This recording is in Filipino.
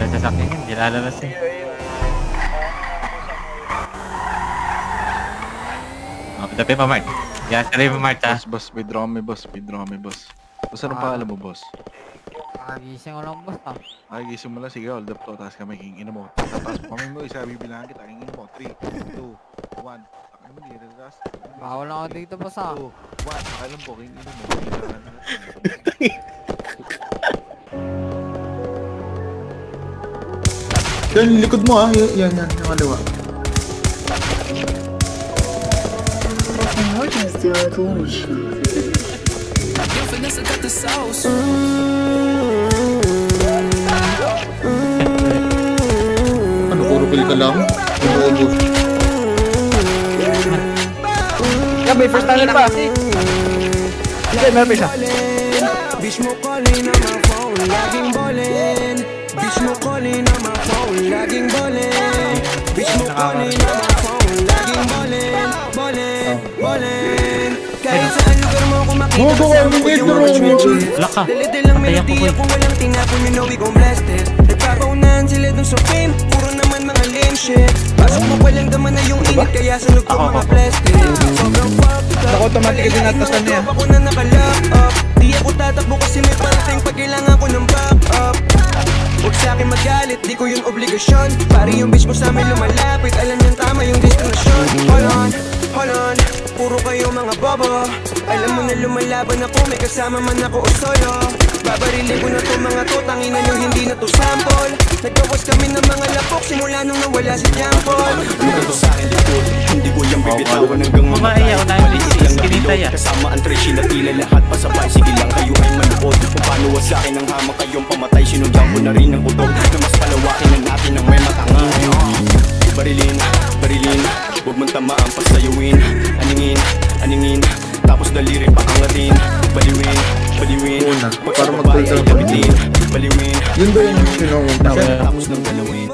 sasakyan, hindi lalabas eh. Dapat pa, Mark. Yan, sabi mo, Mark, ha? Boss, withdraw me, boss. Boss, anong pangalan mo, boss? Gising ko lang, boss, Gising mo lang, sige, hold up to. Tapos kami, kingin mo. Tapos kami mo, isa, bibilangan kita. Kingin mo, 3, 2, 1. Takay mo, dito, tapos. Bawal ako dito, boss, 2, 1. Alam po, kingin mo. Yan, likod mo yan, yung kaliwa. Можно сделать лучше. Ano, puro kill ka lang? Inuubos. Yan, may first timer pa. Hindi, meron pa siya. Bitch mo calling on my phone, laging ballin'. Bitch mo calling on my phone, laging ballin'. Bitch mo calling on my phone, laging ballin'. Ballin'. Kahit saan lugar mo ako makita kasama ko yung mga switches. Dalite lang melody ako walang tinapon, you know we gon' blast it. Nagpapaunahan sila dun sa fame, puro naman mga lame shit. Pasok mo walang daman na yung init, kaya sunod ko mga plastic. Sobrang fucked up, Naka-automatic din natasan niya. ako na naka-lock up. Di ako tatakbo kasi may parating pag kailangan ko ng back up. Huwag sa'kin magalit, di ko yun obligasyon. Pari yung bitch mo sa'min lumalapit, alam niyang tama yung destinasyon. Hold on, puro kayo mga bobo. Alam mo na lumalaban ako, may kasama man ako o solo. Babarilin ko na to mga to, tanginan nyo hindi na to sample. Nagkawas kami ng mga lapok, simula nung nawala si Jean Paul. Lugar sa'kin likod, hindi ko yung bibitawan hanggang mamatay. Balik lang na kasama ang treshi na tila lahat pasabay. Sige lang kayo ay manood kung paano wasakin ang hamak kayong pamatay. Sinundan ko na rin ang utok na mas palawakin na natin ng may matanga. Barilin, huwag mong tamaan pasayuin. Aningin, tapos daliri pa angatin. Baliwin, Para mag-build up. baliwin. Yun ba yung sinungan? Tapos ng galawin.